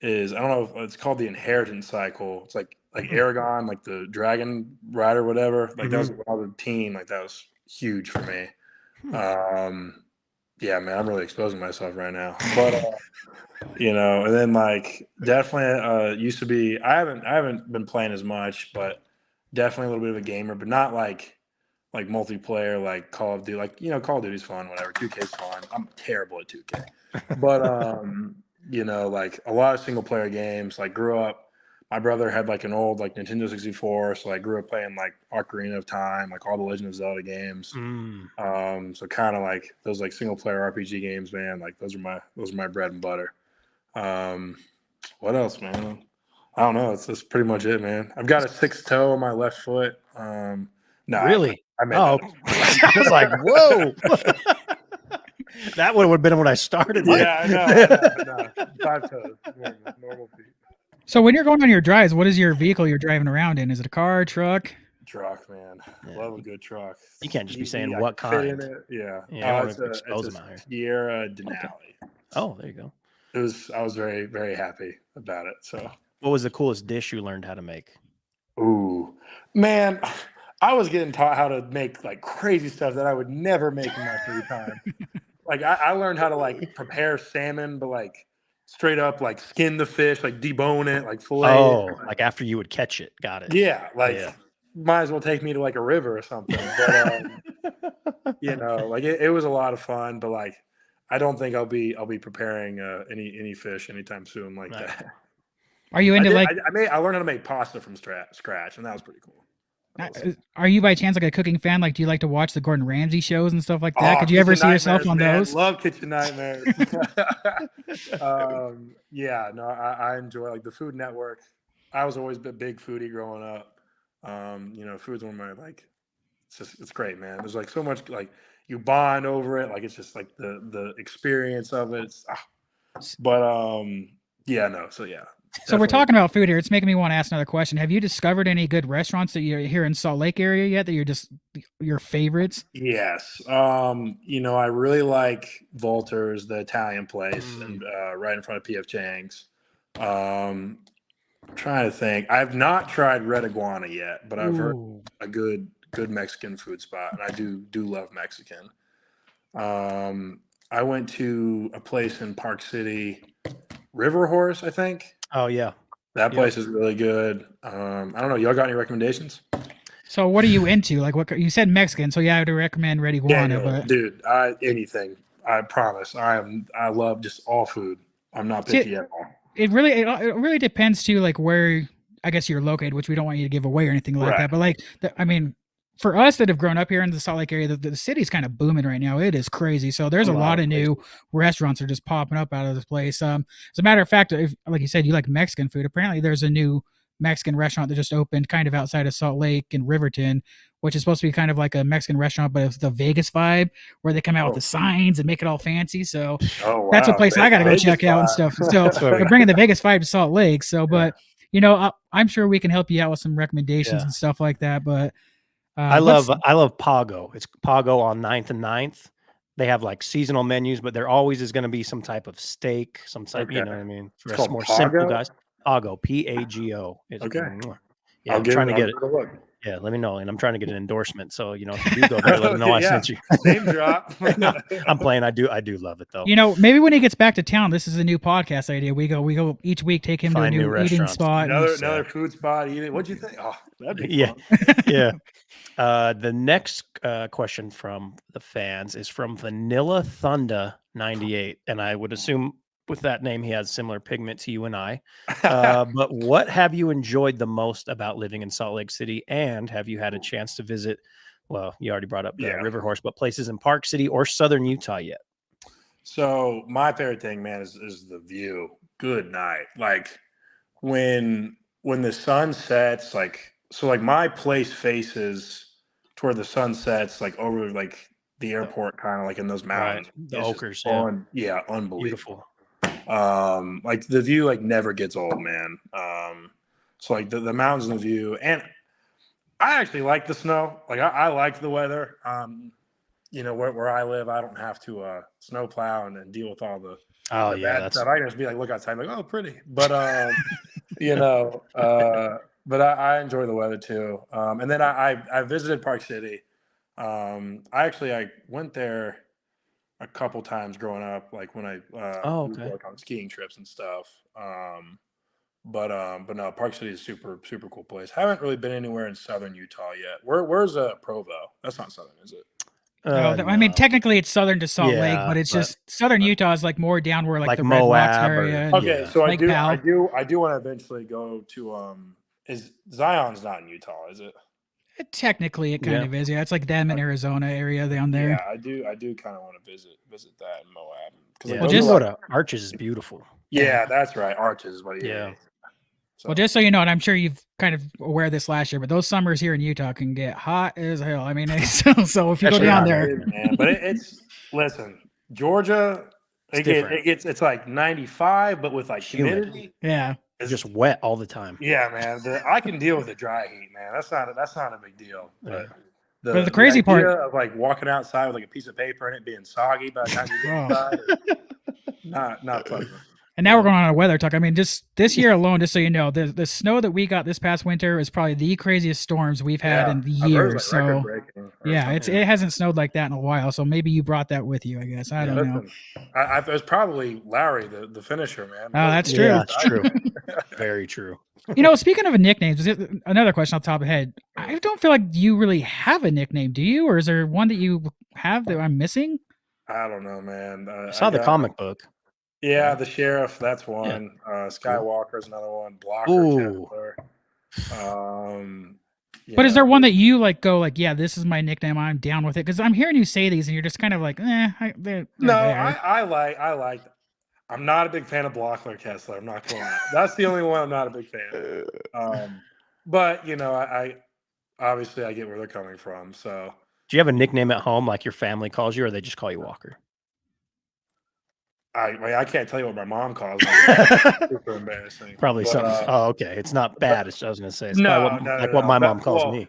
is, I don't know if it's called The Inheritance Cycle. It's like Aragon, the dragon rider, whatever. That was when I was a teen. That was huge for me. Yeah, man, I'm really exposing myself right now. But and then definitely used to be. I haven't been playing as much, but definitely a little bit of a gamer, but not like multiplayer, Call of Duty. Call of Duty's fun, whatever. 2K's fun. I'm terrible at 2K, but a lot of single player games. Grew up. My brother had an old Nintendo 64, so I grew up playing Ocarina of Time, all the Legend of Zelda games. So kind of those single player RPG games, man. Those are my bread and butter. What else, man? I don't know. That's pretty much it, man. I've got a 6th toe on my left foot. No,
really?
I made that.
I was like, whoa. That would have been when I started.
Yeah, I know. 5 toes. Normal feet.
So when you're going on your drives, what is your vehicle you're driving around in? Is it a car, truck?
Truck, man. Love a good truck.
You can't just be saying what kind.
Yeah.
It's a
Sierra Denali.
Oh, there you go.
I was very, very happy about it. So
what was the coolest dish you learned how to make?
Ooh, man, I was getting taught how to make crazy stuff that I would never make in my free time. I learned how to prepare salmon, but straight up skin the fish, debone it, fillet.
Oh, after you would catch it. Got it.
Yeah, might as well take me to a river or something. But it was a lot of fun. But I don't think I'll be preparing any fish anytime soon that.
Are you into
I learned how to make pasta from scratch, and that was pretty cool.
Are you by chance a cooking fan? Do you like to watch the Gordon Ramsay shows and stuff like that? Could you ever see yourself on those?
Love Kitchen Nightmares. Yeah, no, I enjoy the Food Network. I was always a big foodie growing up. Food's one of my like. It's great, man. There's like so much like you bond over it. Like it's just like the experience of it. Yeah, no. So yeah.
So we're
Definitely.
talking about food here. It's making me want to ask another question. Have you discovered any good restaurants that you're here in Salt Lake area yet that you're just your favorites?
Yes. I really like Volter's, the Italian place, and right in front of PF Chang's. I'm trying to think. I've not tried Red Iguana yet, but I've heard a good Mexican food spot, and I do love Mexican. I went to a place in Park City, River Horse, I think.
Oh yeah,
that place is really good. I don't know. Y'all got any recommendations?
So what are you into? Like what you said Mexican, so yeah, I would recommend Red Iguana, but
dude, anything. I promise. I love just all food. I'm not picky at all.
It really depends too, like where I guess you're located, which we don't want you to give away or anything like that. But like, for us that have grown up here in the Salt Lake area, the city's kind of booming right now. It is crazy. So there's a lot of new restaurants that are just popping up out of this place. As a matter of fact, if, like you said, you like Mexican food, apparently there's a new Mexican restaurant that just opened kind of outside of Salt Lake in Riverton, which is supposed to be kind of like a Mexican restaurant, but it's the Vegas vibe where they come out with the signs and make it all fancy. So that's a place I got to go check out and stuff. So they're bringing the Vegas vibe to Salt Lake. So, but I'm sure we can help you out with some recommendations and stuff like that. But
I love Pago. It's Pago on 9th and 9th. They have like seasonal menus, but there always is going to be some type of steak, some type, you know what I mean? For us more simple guys. Pago, Pago.
Okay.
Yeah, I'm trying to get it. Yeah, let me know. And I'm trying to get an endorsement. So, if you do go there, let them know I sent you.
Name drop.
I'm playing. I do love it though.
Maybe when he gets back to town, this is a new podcast idea. We go each week, take him to a new eating spot.
Another food spot. What'd you think? Oh, that'd be fun.
Yeah. The next question from the fans is from Vanilla Thunder 98. And I would assume with that name, he has similar pigment to you and I. But what have you enjoyed the most about living in Salt Lake City? And have you had a chance to visit, well, you already brought up River Horse, but places in Park City or Southern Utah yet?
So my favorite thing, man, is the view. Good night. Like when the sun sets, like my place faces toward the sun sets, like over like the airport, kind of like in those mountains.
Right. The Oakers.
Unbelievable.
Beautiful.
Like the view like never gets old, man. So like the mountains and the view, and I actually like the snow. Like I like the weather. Where I live, I don't have to snow plow and deal with all the bad stuff. I can just be like, look outside, like, oh, pretty. But but I enjoy the weather too. And then I visited Park City. I went there a couple times growing up, like when I work on skiing trips and stuff. But no, Park City is super cool place. Haven't really been anywhere in Southern Utah yet. Where's Provo? That's not Southern, is it?
No. I mean, technically it's southern to Salt Lake, but it's just Southern Utah is like more down where like the Red Rocks area.
Okay, so I do want to eventually go to is Zion's not in Utah, is it?
Technically, it kind of is. Yeah, it's like Denman, Arizona area down there.
Yeah, I do kind of want to visit that in Moab.
Just go to Arches is beautiful.
Yeah, that's right. Arches is what.
Yeah. So. Well, just so you know, and I'm sure you've kind of aware of this last year, but those summers here in Utah can get hot as hell. I mean, so if you go down there,
man, but it's listen, Georgia, it's like 95, but with like humidity.
Yeah.
It's just wet all the time.
Yeah, man. I can deal with the dry heat, man. That's not a big deal. But
the crazy part
of like walking outside with like a piece of paper and it being soggy by the time you get inside, not pleasant.
And now we're going on a weather talk. I mean, just this year alone, just so you know, the snow that we got this past winter is probably the craziest storms we've had in years. So it hasn't snowed like that in a while. So maybe you brought that with you, I guess. I don't know.
It was probably Lowry, the finisher, man.
Oh, that's true.
Yeah, that's true. Very true.
Speaking of nicknames, another question off the top of the head. I don't feel like you really have a nickname, do you? Or is there one that you have that I'm missing?
I don't know, man.
I saw the comic book.
Yeah, the sheriff, that's one. Skywalker's another one. Blocker, Kessler.
But is there one that you like go like, yeah, this is my nickname, I'm down with it? Because I'm hearing you say these and you're just kind of like,
I like I'm not a big fan of Walker Kessler. I'm not going to lie. That's the only one I'm not a big fan of. But obviously I get where they're coming from. So,
Do you have a nickname at home, like your family calls you, or they just call you Walker?
I can't tell you what my mom calls me. It's super embarrassing.
Probably
But,
something. Okay, it's not bad. I was gonna say it's probably
no,
what my mom
Back-
calls
well,
me.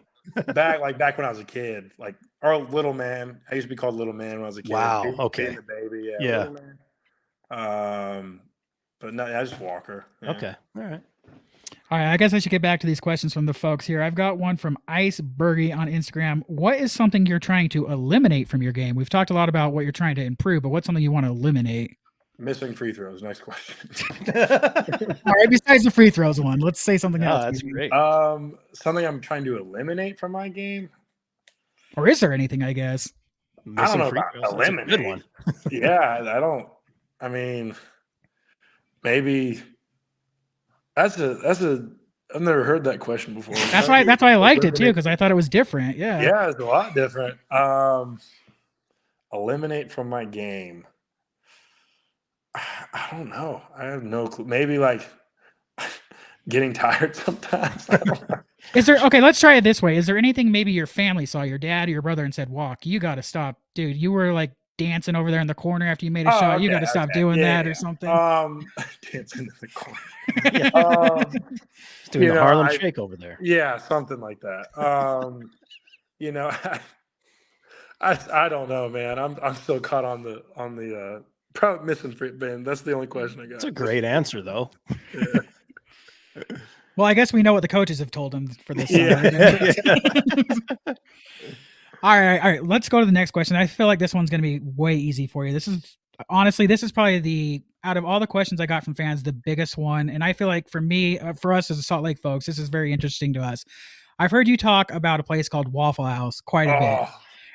back when I was a kid, like or little man. I used to be called little man when I was a kid.
Wow,
Being
okay.
the baby.
Yeah.
Little man. But no, I just Walker. Yeah.
Okay, all right.
All right, I guess I should get back to these questions from the folks here. I've got one from Icebergy on Instagram. What is something you're trying to eliminate from your game? We've talked a lot about what you're trying to improve, but what's something you want to eliminate?
Missing free throws. Next question.
All right, besides the free throws one, let's say something else.
That's great.
Something I'm trying to eliminate from my game.
Or is there anything, I guess?
I don't know
free
about
throws, that's a good
eliminate.
one.
Yeah, I don't. I mean, maybe that's a. I've never heard that question before.
That's why I liked it too, because I thought it was different. Yeah.
Yeah, it's a lot different. Eliminate from my game. I don't know. I have no clue. Maybe like getting tired sometimes. I don't know.
Is there okay? Let's try it this way. Is there anything maybe your family saw, your dad or your brother, and said, "Walk, you got to stop, dude. You were like dancing over there in the corner after you made a shot. You got to stop doing that or something."
Dancing in the corner.
Doing the Harlem Shake over there.
Yeah, something like that. I don't know, man. I'm still caught on the probably missing free Ben. That's the only question I got.
It's a great answer though.
Yeah.
Well, I guess we know what the coaches have told him for this. All right. Let's go to the next question. I feel like this one's going to be way easy for you. This is probably out of all the questions I got from fans, the biggest one. And I feel like for me, for us as a Salt Lake folks, this is very interesting to us. I've heard you talk about a place called Waffle House quite a bit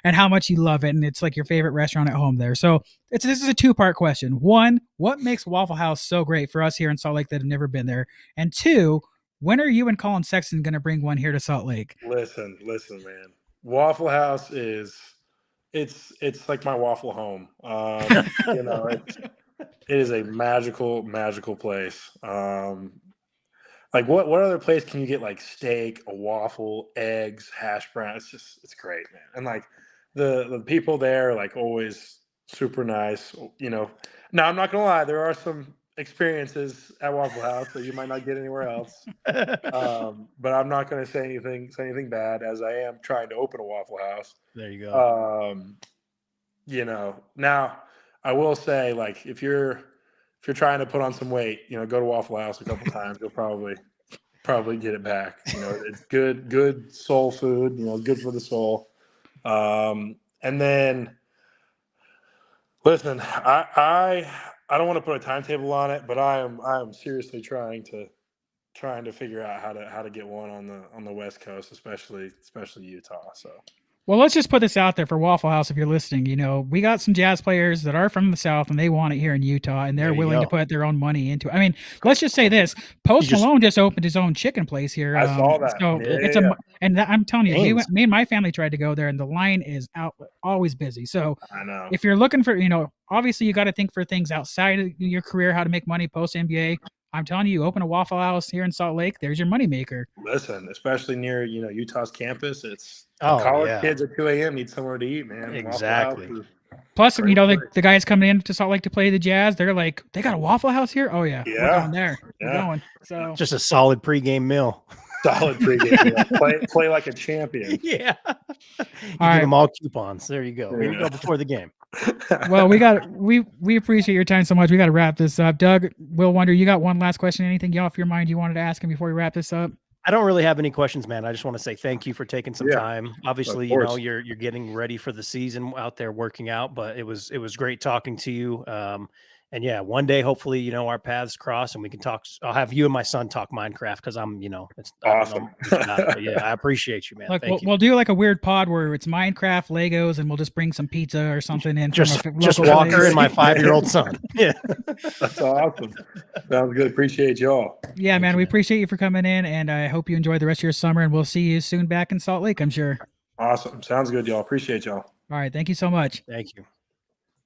and how much you love it. And it's like your favorite restaurant at home there. So this is a two-part question. One, what makes Waffle House so great for us here in Salt Lake that have never been there? And two, when are you and Colin Sexton going to bring one here to Salt Lake?
Listen, man. Waffle House it's like my waffle home. It is a magical place. Like what other place can you get like steak, a waffle, eggs, hash brown? It's great, man. And like the people there are like always super nice. Now I'm not gonna lie, there are some experiences at Waffle House that you might not get anywhere else. But I'm not going to say anything bad, as I am trying to open a Waffle House.
There you go.
Now I will say, like, if you're trying to put on some weight, go to Waffle House a couple times, you'll probably get it back. It's good soul food, good for the soul. And then listen, I don't want to put a timetable on it, but I am seriously trying to figure out how to get one on the West Coast, especially Utah. So.
Well, let's just put this out there for Waffle House. If you're listening, we got some jazz players that are from the South and they want it here in Utah and they're willing to put their own money into it. I mean, let's just say this: Post Malone just opened his own chicken place here.
I saw that.
So I'm telling you, me and my family tried to go there, and the line is always busy. So
I know.
If you're looking for, obviously you got to think for things outside of your career, how to make money post NBA. I'm telling you, open a Waffle House here in Salt Lake. There's your moneymaker.
Listen, especially near Utah's campus, it's college kids at 2 a.m. need somewhere to eat, man.
Exactly.
Plus, the guys coming in to Salt Lake to play the Jazz, they're like, they got a Waffle House here. Oh yeah, we're going there. We're going. So
just a solid pregame meal.
Solid pregame meal. Play like a champion.
Yeah. Give them all coupons. There you go. Here you go before the game.
Well, we appreciate your time so much. We got to wrap this up. Doug, Will Wonder, you got one last question? Anything off your mind you wanted to ask him before we wrap this up?
I don't really have any questions, man. I just want to say thank you for taking some time. Obviously, you're getting ready for the season out there working out, but it was great talking to you. And yeah, one day, hopefully, our paths cross and we can talk. I'll have you and my son talk Minecraft because it's
awesome.
Yeah, I appreciate you, man.
Look,
Thank you.
We'll do like a weird pod where it's Minecraft, Legos, and we'll just bring some pizza or something in.
Just Walker and my 5-year-old son. Yeah.
That's awesome. Sounds good. Appreciate y'all.
Yeah, man. We appreciate you for coming in, and I hope you enjoy the rest of your summer, and we'll see you soon back in Salt Lake, I'm sure.
Awesome. Sounds good, y'all. Appreciate y'all.
All right. Thank you so much.
Thank you.